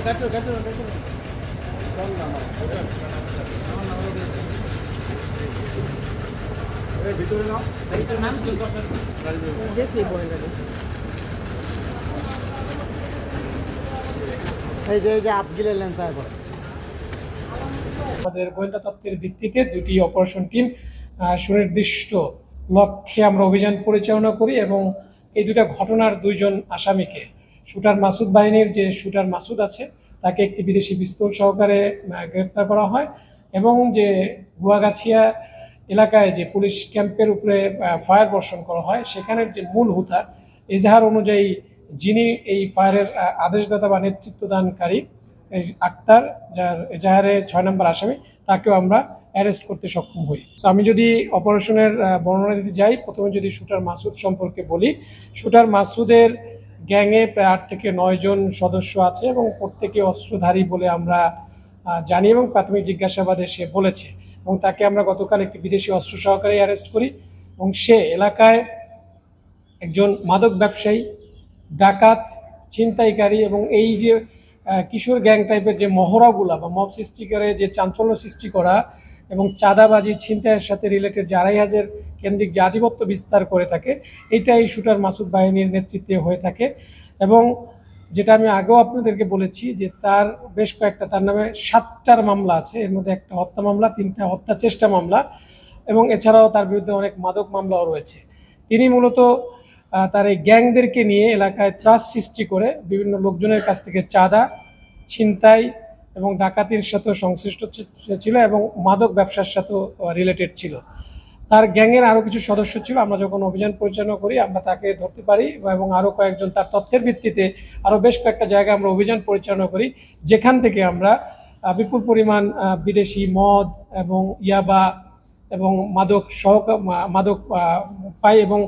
আমাদের গোয়েন্দা তথ্যের ভিত্তিতে দুটি অপারেশন টিম সুনির্দিষ্ট লক্ষ্যে আমরা অভিযান পরিচালনা করি এবং এই দুটা ঘটনার দুইজন আসামিকে শুটার মাসুদ বাহিনীর যে শুটার মাসুদ আছে তাকে একটি বিদেশি পিস্তল সহকারে গ্রেপ্তার করা হয় এবং যে গুয়াগাছিয়া এলাকায় যে পুলিশ ক্যাম্পের উপরে ফায়ার বর্ষণ করা হয় সেখানের যে মূল হুতা এজাহার অনুযায়ী যিনি এই ফায়ারের আদেশদাতা বা নেতৃত্বদানকারী আক্তার, যার এজাহারে 6 নম্বর আসামি, তাকেও আমরা অ্যারেস্ট করতে সক্ষম হই। আমি যদি অপারেশনের বর্ণনা দিতে যাই, প্রথমে যদি শুটার মাসুদ সম্পর্কে বলি, শুটার মাসুদের গ্যাংয়ে প্রায় 8 থেকে 9 জন সদস্য আছে এবং প্রত্যেকে অস্ত্রধারী বলে আমরা জানি এবং প্রাথমিক জিজ্ঞাসাবাদে সে বলেছে এবং তাকে আমরা গতকাল একটি বিদেশি অস্ত্র সহকারে অ্যারেস্ট করি এবং সে এলাকায় একজন মাদক ব্যবসায়ী, ডাকাত, ছিনতাইকারী এবং এই যে কিশোর গ্যাং টাইপের যে মহড়াগুলা বা মব সৃষ্টি করে যে চাঞ্চল্য সৃষ্টি করা এবং চাঁদাবাজি ছিনতাইয়ের সাথে রিলেটেড যে 2,500 কেন্দ্রিক যে আধিপত্য বিস্তার করে থাকে, এইটাই শুটার মাসুদ বাহিনীর নেতৃত্বে হয়ে থাকে। এবং যেটা আমি আগেও আপনাদেরকে বলেছি যে তার বেশ কয়েকটা, তার নামে 7টার মামলা আছে, এর মধ্যে একটা হত্যা মামলা, 3টা হত্যা চেষ্টা মামলা এবং এছাড়াও তার বিরুদ্ধে অনেক মাদক মামলাও রয়েছে। তিনি মূলত তার এই গ্যাংদেরকে নিয়ে এলাকায় ত্রাস সৃষ্টি করে বিভিন্ন লোকজনের কাছ থেকে চাঁদা, ছিনতাই এবং ডাকাতির সাথেও সংশ্লিষ্ট ছিল এবং মাদক ব্যবসার সাথেও রিলেটেড ছিল। তার গ্যাংয়ের আরও কিছু সদস্য ছিল, আমরা যখন অভিযান পরিচালনা করি আমরা তাকে ধরতে পারি এবং আরও কয়েকজন, তার তথ্যের ভিত্তিতে আরও বেশ কয়েকটা জায়গায় আমরা অভিযান পরিচালনা করি, যেখান থেকে আমরা বিপুল পরিমাণ বিদেশি মদ এবং ইয়াবা এবং মাদক পাই এবং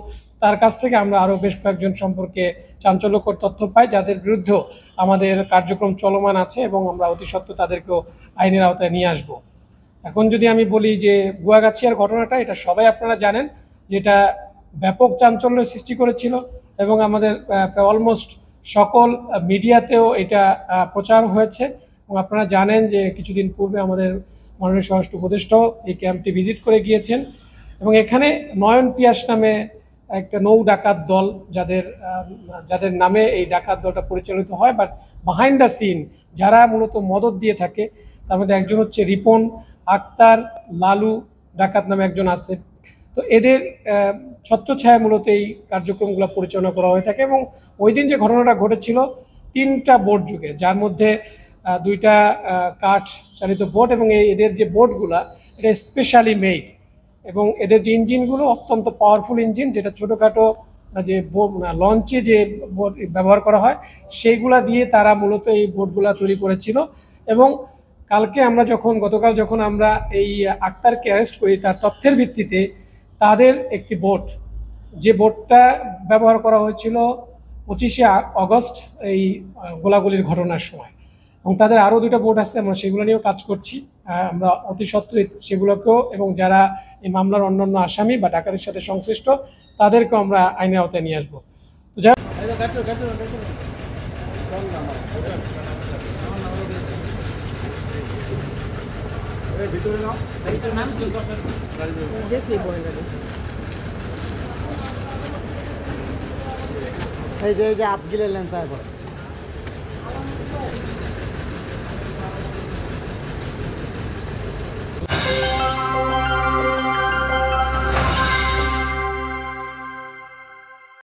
তার কাছ থেকে আমরা আরও বেশ কয়েকজন সম্পর্কে চাঞ্চল্যকর তথ্য পাই, যাদের বিরুদ্ধেও আমাদের কার্যক্রম চলমান আছে এবং আমরা অতি সত্ত্বর তাদেরকেও আইনের আওতায় নিয়ে আসব। এখন যদি আমি বলি যে গুয়াগাছিয়ার ঘটনাটা, এটা সবাই আপনারা জানেন, যেটা ব্যাপক চাঞ্চল্য সৃষ্টি করেছিল এবং আমাদের অলমোস্ট সকল মিডিয়াতেও এটা প্রচার হয়েছে এবং আপনারা জানেন যে কিছুদিন পূর্বে আমাদের মাননীয় স্বরাষ্ট্র উপদেষ্টাও এই ক্যাম্পটি ভিজিট করে গিয়েছেন এবং এখানে নয়ন পিয়াস নামে একটা নৌ ডাকাত দল, যাদের নামে এই ডাকাত দলটা পরিচালিত হয়, বাট বিহাইন্ড দ্য সিন যারা মূলত মদত দিয়ে থাকে, তার মধ্যে একজন হচ্ছে রিপন, আক্তার, লালু ডাকাত নামে একজন আছে। তো এদের ছত্রছায়া মূলত এই কার্যক্রমগুলো পরিচালনা করা হয়ে থাকে এবং ওই দিন যে ঘটনাটা ঘটেছিল 3টা বোট যুগে, যার মধ্যে 2টা কাঠ চালিত বোট এবং এদের যে বোটগুলা এটা স্পেশালি মেড এবং এদের যে ইঞ্জিনগুলো অত্যন্ত পাওয়ারফুল ইঞ্জিন, যেটা ছোটোখাটো যে লঞ্চে যে বোট ব্যবহার করা হয় সেইগুলা দিয়ে তারা মূলত এই বোটগুলা তৈরি করেছিল। এবং গতকাল যখন আমরা এই আক্তারকে অ্যারেস্ট করি, তার তথ্যের ভিত্তিতে তাদের একটি বোট, যে বোটটা ব্যবহার করা হয়েছিল 25শে আগস্ট এই গোলাগুলির ঘটনার সময়, এবং তাদের আরও 2টা বোট আছে, আমরা সেগুলো নিয়েও কাজ করছি। আমরা অতি সত্ত্বই সেগুলোকেও এবং যারা এই মামলার অন্যান্য আসামি বা ডাকাতের সাথে সংশ্লিষ্ট তাদেরকেও আমরা আইনের আওতায় নিয়ে আসবো। তো যাই এই যে আপ গিলে লেন্স